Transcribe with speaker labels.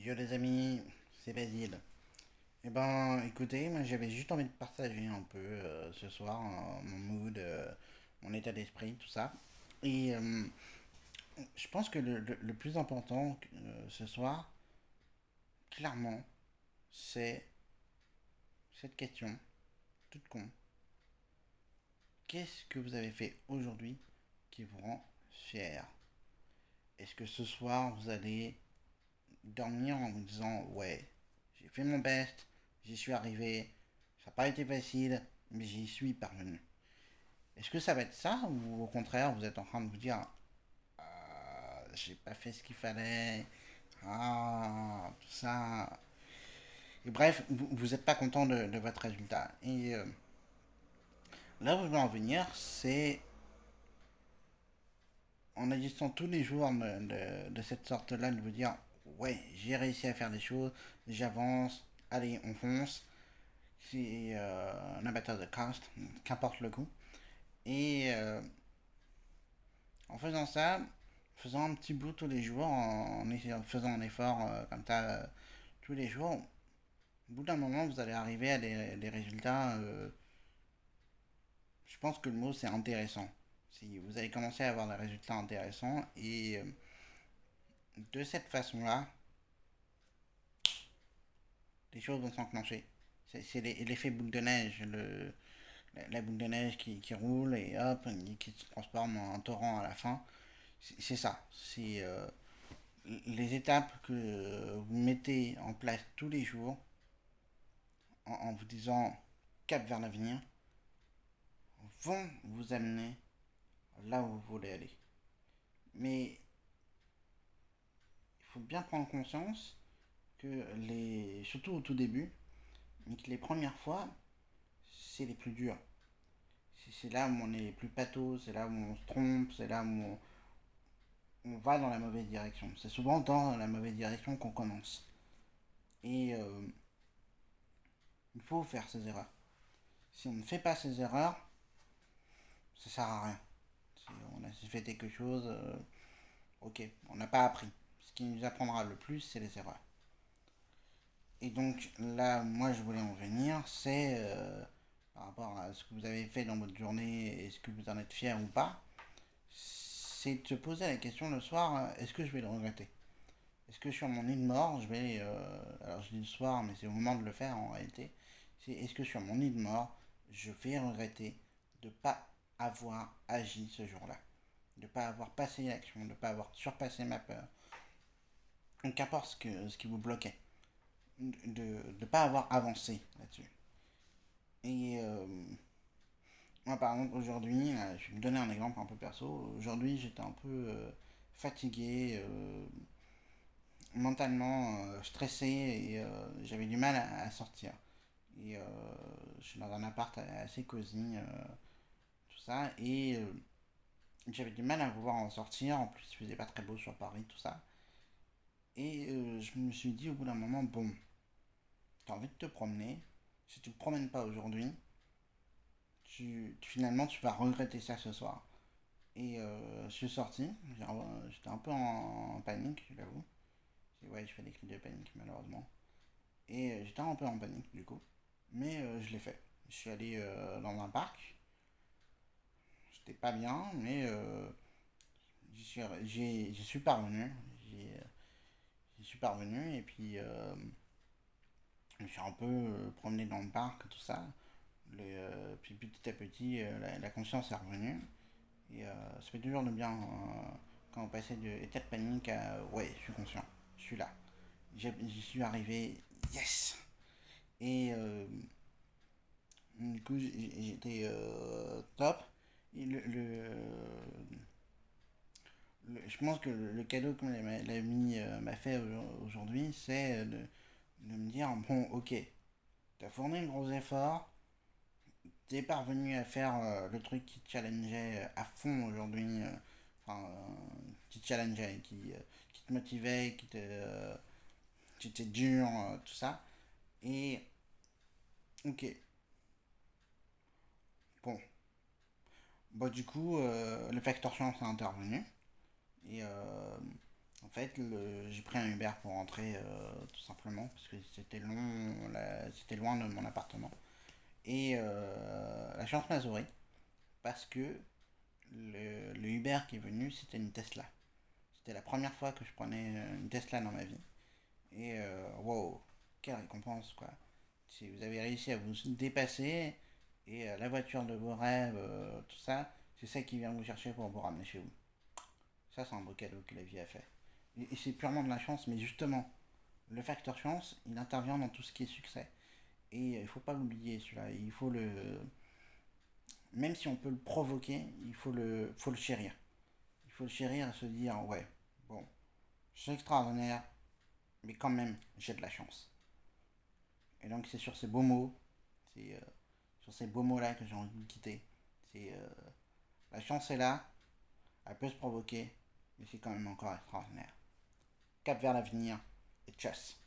Speaker 1: Yo les amis, c'est Basile. Eh ben écoutez, moi j'avais juste envie de partager un peu ce soir mon mood, mon état d'esprit, tout ça. Et je pense que le plus important ce soir, clairement, c'est cette question, toute con. Qu'est-ce que vous avez fait aujourd'hui qui vous rend fier? Est-ce que ce soir vous allez dormir en vous disant ouais, j'ai fait mon best, j'y suis arrivé, ça n'a pas été facile, mais j'y suis parvenu. Est-ce que ça va être ça ou au contraire vous êtes en train de vous dire j'ai pas fait ce qu'il fallait, tout ça. Et bref, vous n'êtes pas content de votre résultat. Et là où je veux en venir, c'est en agissant tous les jours de cette sorte-là, de vous dire ouais, j'ai réussi à faire des choses, j'avance, allez, on fonce. C'est un abatteur de cast, qu'importe le coup. Et en faisant ça, faisant un petit bout tous les jours, en faisant un effort comme ça tous les jours, au bout d'un moment, vous allez arriver à des résultats. Je pense que le mot c'est intéressant. Si vous allez commencer à avoir des résultats intéressants et de cette façon-là, les choses vont s'enclencher. C'est l'effet boule de neige, la boule de neige qui roule et hop, qui se transforme en un torrent à la fin. C'est ça. C'est les étapes que vous mettez en place tous les jours en vous disant cap vers l'avenir vont vous amener là où vous voulez aller. Mais il faut bien prendre conscience que surtout au tout début, mais que les premières fois, c'est les plus dures. C'est là où on est les plus pathos, c'est là où on se trompe, c'est là où on va dans la mauvaise direction. C'est souvent dans la mauvaise direction qu'on commence. Et il faut faire ces erreurs. Si on ne fait pas ces erreurs, ça sert à rien. Si on a fait quelque chose, ok, on n'a pas appris. Ce qui nous apprendra le plus, c'est les erreurs. Et donc là, moi, je voulais en venir, c'est par rapport à ce que vous avez fait dans votre journée, est-ce que vous en êtes fier ou pas, c'est de se poser la question le soir, est-ce que je vais le regretter? Est-ce que sur mon lit de mort, je vais, alors je dis le soir, mais c'est au moment de le faire en réalité, c'est est-ce que sur mon lit de mort, je vais regretter de ne pas avoir agi ce jour-là, de ne pas avoir passé l'action, de ne pas avoir surpassé ma peur, qu'importe ce qui vous bloquait, de ne pas avoir avancé là-dessus. Et moi, par exemple, aujourd'hui, je vais me donner un exemple un peu perso. Aujourd'hui, j'étais un peu fatigué, mentalement stressé et j'avais du mal à sortir. Et je suis dans un appart assez cosy, tout ça. Et j'avais du mal à pouvoir en sortir. En plus, il faisait pas très beau sur Paris, tout ça. Et je me suis dit au bout d'un moment, bon, t'as envie de te promener. Si tu te promènes pas aujourd'hui, finalement, tu vas regretter ça ce soir. Et je suis sorti. J'étais un peu en panique, je l'avoue. Ouais, je fais des cris de panique, malheureusement. Et j'étais un peu en panique, du coup. Mais je l'ai fait. Je suis allé dans un parc. J'étais pas bien, mais j'y suis parvenu. J'y suis parvenu et puis je me suis un peu promené dans le parc, tout ça. Puis petit à petit, la conscience est revenue. Et ça fait toujours de bien quand on passait de état de panique à ouais, je suis conscient, je suis là. J'y suis arrivé, yes! Et du coup, j'étais top. Et je pense que le cadeau que l'ami m'a fait aujourd'hui, c'est de me dire bon, ok, t'as fourni un gros effort, t'es parvenu à faire le truc qui te challengeait à fond aujourd'hui, enfin, qui te challengeait, qui te motivait, qui était dur, tout ça. Et ok, bon, bah du coup, le facteur chance est intervenu. Et En fait, j'ai pris un Uber pour rentrer tout simplement parce que c'était long, c'était loin de mon appartement. Et la chance m'a souri parce que le Uber qui est venu, c'était une Tesla. C'était la première fois que je prenais une Tesla dans ma vie. Et wow, quelle récompense quoi. Si vous avez réussi à vous dépasser et la voiture de vos rêves, tout ça, c'est ça qui vient vous chercher pour vous ramener chez vous. Ça, c'est un beau cadeau que la vie a fait. Et c'est purement de la chance, mais justement, le facteur chance, il intervient dans tout ce qui est succès. Et il ne faut pas l'oublier, celui-là. Il faut le. Même si on peut le provoquer, faut le chérir. Il faut le chérir et se dire ouais, bon, c'est extraordinaire, mais quand même, j'ai de la chance. Et donc, c'est sur ces beaux mots, c'est sur ces beaux mots-là que j'ai envie de quitter. C'est la chance est là, elle peut se provoquer, mais c'est quand même encore extraordinaire. Cap vers l'avenir et tchuss.